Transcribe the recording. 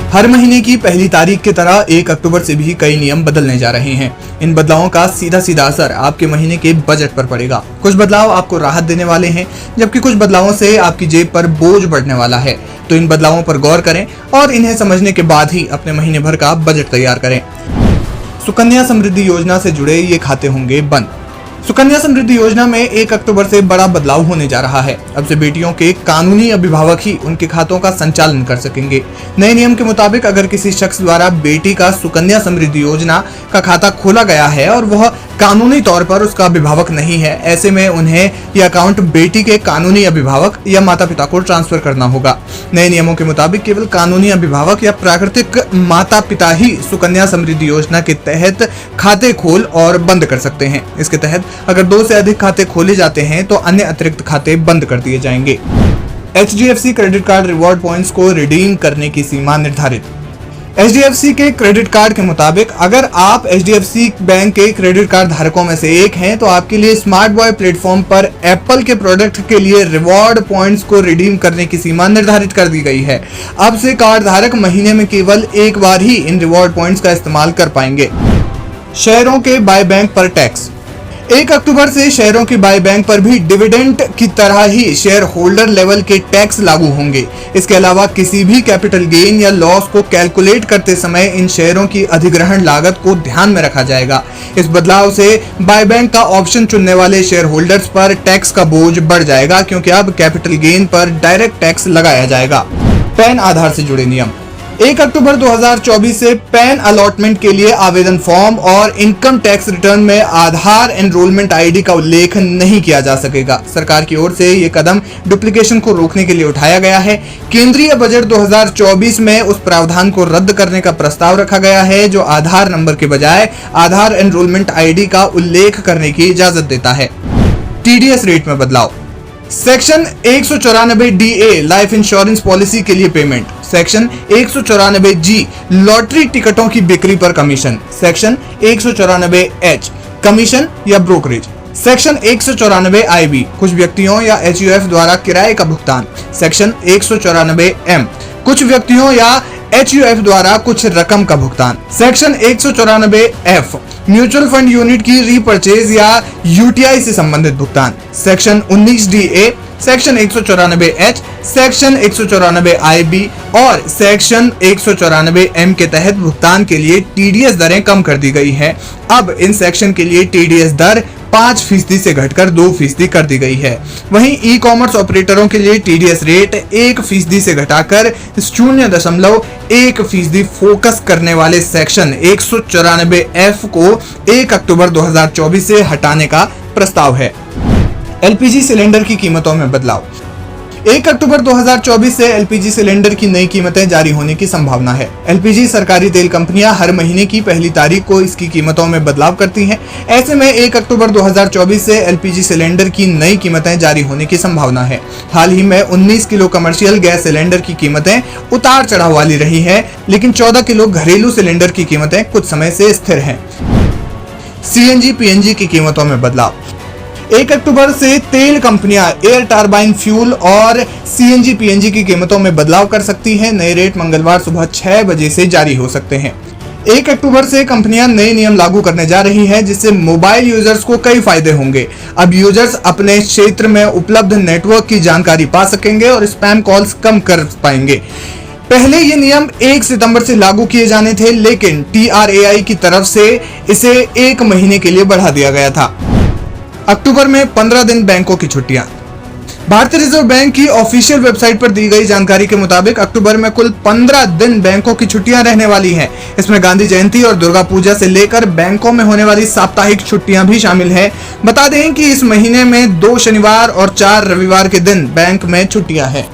हर महीने की पहली तारीख की तरह 1 अक्टूबर से भी कई नियम बदलने जा रहे हैं। इन बदलावों का सीधा सीधा असर आपके महीने के बजट पर पड़ेगा। कुछ बदलाव आपको राहत देने वाले हैं, जबकि कुछ बदलावों से आपकी जेब पर बोझ बढ़ने वाला है। तो इन बदलावों पर गौर करें और इन्हें समझने के बाद ही अपने महीने भर का बजट तैयार करें। सुकन्या समृद्धि योजना से जुड़े ये खाते होंगे बंद। सुकन्या समृद्धि योजना में 1 अक्टूबर से बड़ा बदलाव होने जा रहा है। अब से बेटियों के कानूनी अभिभावक ही उनके खातों का संचालन कर सकेंगे। नए नियम के मुताबिक अगर किसी शख्स द्वारा बेटी का सुकन्या समृद्धि योजना का खाता खोला गया है और वह कानूनी तौर पर उसका अभिभावक नहीं है, ऐसे में उन्हें यह अकाउंट बेटी के कानूनी अभिभावक या माता पिता को ट्रांसफर करना होगा। नए नियमों के मुताबिक केवल कानूनी अभिभावक या प्राकृतिक माता पिता ही सुकन्या समृद्धि योजना के तहत खाते खोल और बंद कर सकते हैं। इसके तहत अगर 2 से अधिक खाते खोले जाते हैं तो अन्य अतिरिक्त खाते बंद कर दिए जाएंगे। HDFC credit card reward points को रिडीम करने की सीमा निर्धारित। HDFC के क्रेडिट कार्ड के मुताबिक अगर आप HDFC बैंक के क्रेडिट कार्ड धारकों में से एक हैं तो आपके लिए स्मार्ट बॉय प्लेटफॉर्म पर एप्पल के प्रोडक्ट के लिए रिवॉर्ड पॉइंट्स को रिडीम करने की सीमा निर्धारित कर दी गई है। अब से कार्ड धारक महीने में केवल एक बार ही इन रिवॉर्ड पॉइंट्स का इस्तेमाल कर पाएंगे। शेयरों के बाय बैंक पर टैक्स। 1 अक्टूबर से शेयरों की बाय बैंक पर भी डिविडेंड की तरह ही शेयर होल्डर लेवल के टैक्स लागू होंगे। इसके अलावा किसी भी कैपिटल गेन या लॉस को कैलकुलेट करते समय इन शेयरों की अधिग्रहण लागत को ध्यान में रखा जाएगा। इस बदलाव से बाय बैंक का ऑप्शन चुनने वाले शेयर होल्डर्स पर टैक्स का बोझ बढ़ जाएगा, क्योंकि अब कैपिटल गेन पर डायरेक्ट टैक्स लगाया जाएगा। पैन आधार से जुड़े नियम। 1 अक्टूबर 2024 से पैन अलॉटमेंट के लिए आवेदन फॉर्म और इनकम टैक्स रिटर्न में आधार एनरोलमेंट आईडी का उल्लेख नहीं किया जा सकेगा। सरकार की ओर से ये कदम डुप्लीकेशन को रोकने के लिए उठाया गया है। केंद्रीय बजट 2024 में उस प्रावधान को रद्द करने का प्रस्ताव रखा गया है जो आधार नंबर के बजाय आधार एनरोलमेंट आईडी का उल्लेख करने की इजाजत देता है। TDS रेट में बदलाव। Section 194DA life insurance policy के लिए पेमेंट। सेक्शन 194G लॉटरी टिकटों की बिक्री पर कमीशन। सेक्शन 194H कमीशन या ब्रोकरेज। सेक्शन 194IB कुछ व्यक्तियों या HUF द्वारा किराए का भुगतान। सेक्शन 194M कुछ व्यक्तियों या HUF द्वारा कुछ रकम का भुगतान। Section 194F mutual fund unit की रीपर्चेज या UTI से संबंधित भुगतान। Section 19DA, section 194H, section 194IB और सेक्शन 194M के तहत भुगतान के लिए TDS दरें कम कर दी गई हैं। अब इन सेक्शन के लिए TDS दर 5% से घटकर 2% कर दी गई है। वहीं ई-कॉमर्स ऑपरेटरों के लिए TDS रेट 1% से घटाकर 0.1% फोकस करने वाले सेक्शन 194F को 1 अक्टूबर 2024 से हटाने का प्रस्ताव है। LPG सिलेंडर की कीमतों में बदलाव। 1 अक्टूबर 2024 से LPG सिलेंडर की नई कीमतें जारी होने की संभावना है। LPG सरकारी तेल कंपनियां हर महीने की पहली तारीख को इसकी कीमतों में बदलाव करती हैं। ऐसे में 1 अक्टूबर 2024 से LPG सिलेंडर की नई कीमतें जारी होने की संभावना है। हाल ही में 19 किलो कमर्शियल गैस सिलेंडर की कीमतें उतार चढ़ाव वाली रही है, लेकिन 14 किलो घरेलू सिलेंडर की कीमतें कुछ समय से स्थिर हैं। CNG PNG की कीमतों में बदलाव। 1 अक्टूबर से तेल कंपनियां एयर टरबाइन फ्यूल और CNG PNG की कीमतों में बदलाव कर सकती हैं। नए रेट मंगलवार सुबह 6 बजे से जारी हो सकते हैं। 1 अक्टूबर से कंपनियां नए नियम लागू करने जा रही हैं, जिससे मोबाइल यूजर्स को कई फायदे होंगे। अब यूजर्स अपने क्षेत्र में उपलब्ध नेटवर्क की जानकारी पा सकेंगे और स्पैम कॉल्स कम कर पाएंगे। पहले ये नियम 1 सितंबर से लागू किए जाने थे, लेकिन TRAI की तरफ से इसे 1 महीने के लिए बढ़ा दिया गया था। अक्टूबर में 15 दिन बैंकों की छुट्टियां। भारतीय रिजर्व बैंक की ऑफिशियल वेबसाइट पर दी गई जानकारी के मुताबिक अक्टूबर में कुल 15 दिन बैंकों की छुट्टियां रहने वाली हैं। इसमें गांधी जयंती और दुर्गा पूजा से लेकर बैंकों में होने वाली साप्ताहिक छुट्टियां भी शामिल है। बता दें कि इस महीने में 2 शनिवार और 4 रविवार के दिन बैंक में छुट्टियां हैं।